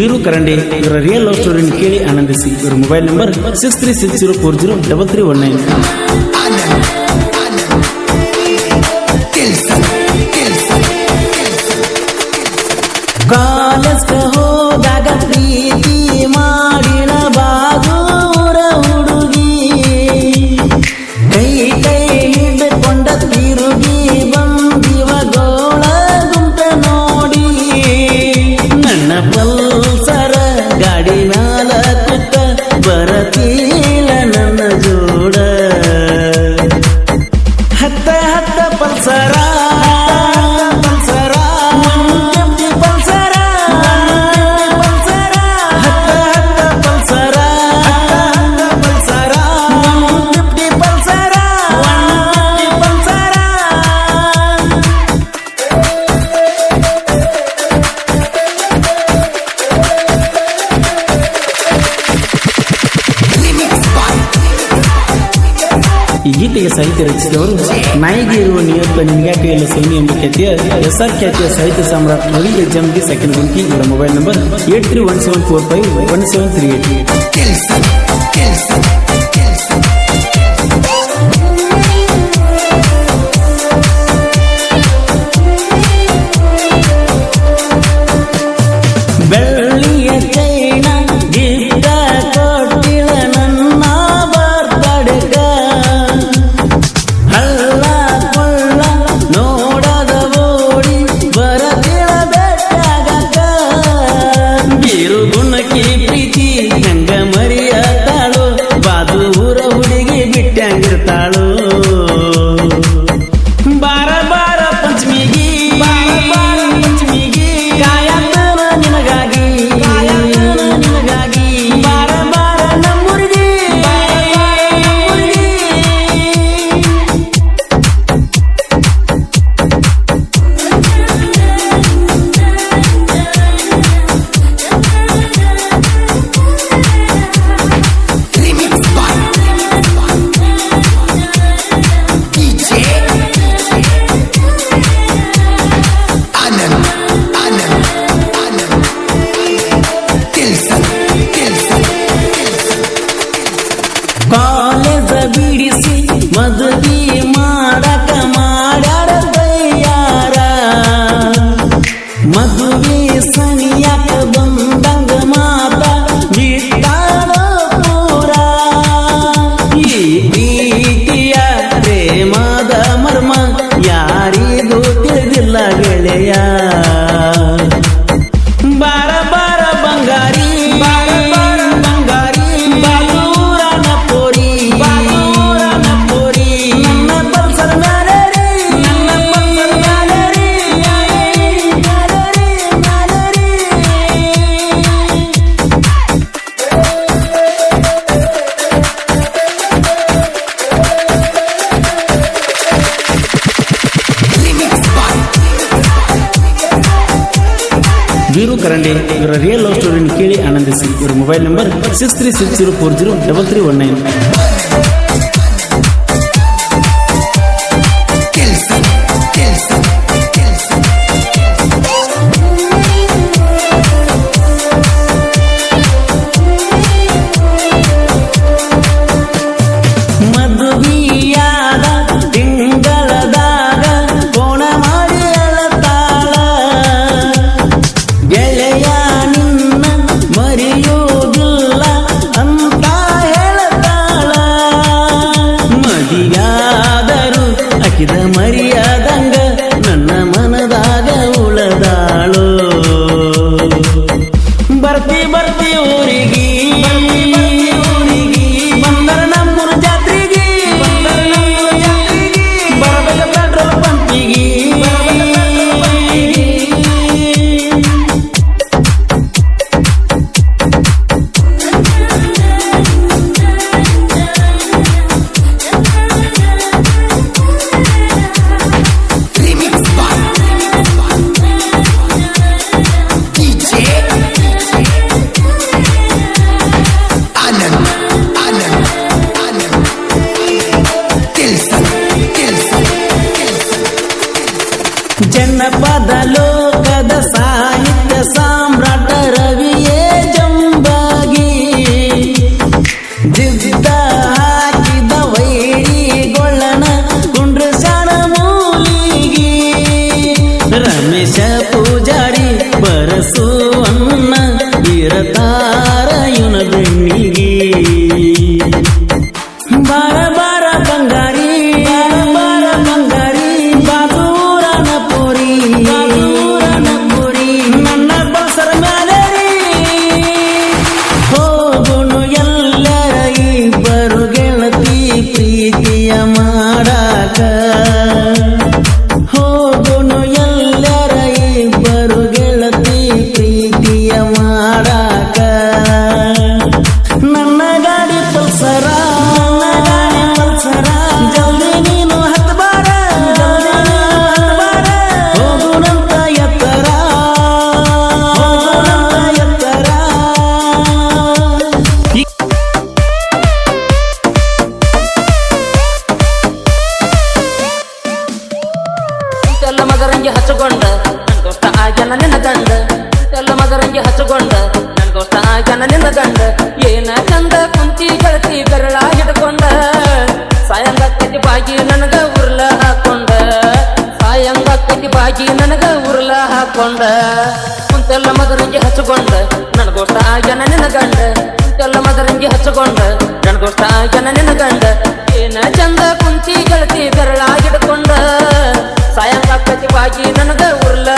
ಬೀರು ಕರಂಡಿ ಇವರ real love ಸ್ಟೋರಿಯನ್ನು ಕೇಳಿ ಆನಂದಿಸಿ. ಇವರ ಮೊಬೈಲ್ ನಂಬರ್ 6360403319. ಕಾಲೇಜ್ ಹೋದಾಗ ಪ್ರೀತಿ ಮಾಡಿನ ಬಾಗೂರ ಹುಡುಗಿ ಕೈ ಕೈ ಹಿಡ್ಕೊಂಡ ತಿರುಗಿ ಬಂದಿವ ಗೋಳ ಗುಂಟ ನೋಡಿ ನನ್ನ ಪಲ್ಸರ ಗಾಡಿ ಮ್ಯಾಲ ಕುತ್ತ ಬರತೀಲ ನನ್ನ ಜೋಡ ಹತ್ತ ಹತ್ತ ಪಲ್ಸರ ಈ ಗೀತೆಗೆ ಸಾಹಿತ್ಯ ರಚಿಸಿದವರು ನಾಯಿಗೆ ಇರುವ ನಿಯತ್ತ ನಿಮ್ಗ್ಯಾಕೆ ಎಲ್ಲ ಸೈನಿ ಎಂಬ ಖ್ಯಾತಿಯ SR ಖ್ಯಾತಿಯ ಸಾಹಿತ್ಯ ಸಾಮ್ರಾಟ್ ರವಿ ಜಮ್ಗಿ ಸೆಕೆಂಡ್ ಗುಂಕಿ. ಇವರ ಮೊಬೈಲ್ ನಂಬರ್ 8317451738. ಬೆಳ್ಳಿಯ ಚೈನ ಗಿಡ್ಡ ಕೊಟ್ಟಿಳ ನನ್ನ ಬರ್ತಡೆಗ ಹಳ್ಳ ಕೊಳ್ಳ ನೋಡದ ಓಡಿ ಬರತಿಳ ಬೆಟ್ಟಾಗ ಬೀರು ಗುಣಕಿ ಪ್ರೀತಿ ಹಂಗ ಮರಿಯ ತಾಳು ಬಾದು ಊರ ಹುಡುಗಿ ಬಿಟ್ಟಂಗಿರ್ತಾಳು. ಬಾರ ಬಾರ ಪಂಚಮಿಗಿ ಕಾಯತನ ನಿನಗಾಗಿ ಬಾರ ಬಾರ ನಮ್ಮೂರಿಗೆ ಕಾಲೇಜ ಬಿಡಿಸಿ ಮದುವೆ ಮಾಡಕ ಮಾಡ್ಯಾರ ತಯಾರ ಮದುವೆ ಸನಿಯಾಕ ಬಂದಂಗ ಮಾತ ಬಿಟ್ಟಾಳ ಪೂರ ಈ ಪ್ರೀತಿಯ ಪ್ರೇಮದ ಮರ್ಮ ಯಾರಿಗೂ ತಿಳಿದಿಲ್ಲ ಗೆಳೆಯ. ಬಾರ ಬಾರ ಬಂಗಾರಿ ಬೀರು ಕರಂಡಿ ಇವರ ರಿಯಲ್ ಲವ್ ಸ್ಟೋರಿಯನ್ನು ಕೇಳಿ ಆನಂದಿಸಿ. ಇವರ ಮೊಬೈಲ್ ನಂಬರ್ 6360403319. ಮದುವೆಯಾದ ತಿಂಗಳದಾಗ ಕೋಣ ಮಾಡಿ ಅಳತಾಳ ಗೆಳೆಯ ನಿನ್ನ ಮರೆಯುವುದಿಲ್ಲ ಅಂತ ಹೇಳ್ತಾಳ. ರಮೇಶ ಪೂಜಾರಿ ಬರಸು ಅನ್ನ ಇರತಾರ ಇವನ ಬೆನ್ನಿಗೆ ಬಾರ ಬಾರ ಬಂಗಾರಿ ಬಾರ ಬಂಗಾರಿ ಬಾದೂರನ ಪೋರಿ ನನ್ನ ಬಸರ ಮ್ಯಾಲೇರಿ ಹೋಗುನು ಎಲ್ಲರ ಇಬ್ಬರು ಗೆಳತಿ ಪ್ರೀತಿಯ ಮಾಡಾಕ ಹೋಗುನು ಎಲ್ಲರ ಇಬ್ಬರು ಗೆಳತಿ ಪ್ರೀತಿಯ ಮಾಡಾಕ ನನ್ನ ಗಾಡಿ ಪಲ್ಸರ ಜಲ್ದಿ ನೀನು ಹತ್ಬಾರ ಹೋಗುನಂತ ಎತ್ತರ ಎಲ್ಲ ಮಗರಂಗಿ ಹಚ್ಚಗೊಂಡ ನನ್ ದೋಸ್ತ ಆಗ್ಯಾನ ನಿನ್ನ ಗಂಡ ಎಲ್ಲ ಮಗರಂಗಿ ಹಚ್ಚಗೊಂಡ ನನ್ ದೋಸ್ತ ಆಗ್ಯಾನ ನಿನ್ನ ಗಂಡ ಏನ ಚಂದ ಕುಂತಿ ಗೆಳತಿ ಬೆರಳ ಹಿಡ್ಕೊಂಡ ಸಾಯಂಗಕ್ಕತಿ ಬಾಗಿ ನನಗ ಉರ್ಲ ಹಾಕೊಂಡ ಸಾಯಂಗಕ್ಕತಿ ಬಾಗಿ ನನಗ ಉರ್ಲ ಹಾಕೊಂಡ ಕುಂತೆಲ್ಲ ಮಗರಂಗಿ ಹಚ್ಚಗೊಂಡ ನನ್ ದೋಸ್ತ ಆಗ್ಯಾನ ನಿನ್ನ ಗಂಡ ಕುಂತೆಲ್ಲ ಮಗರಂಗಿ ಹಚ್ಚಗೊಂಡ ನನ್ ದೋಸ್ತ ಆಗ್ಯಾನ ನಿನ್ನ ಗಂಡ ಏನ ಚಂದ ಕುಂತಿ ಗೆಳತಿ ಬೆರಳ ಹಿಡ್ಕೊಂಡ ಸಾಯಂಕಾಲಕ್ಕೆ ಬಾಗಿ ನನಗ ಉರ್ಲ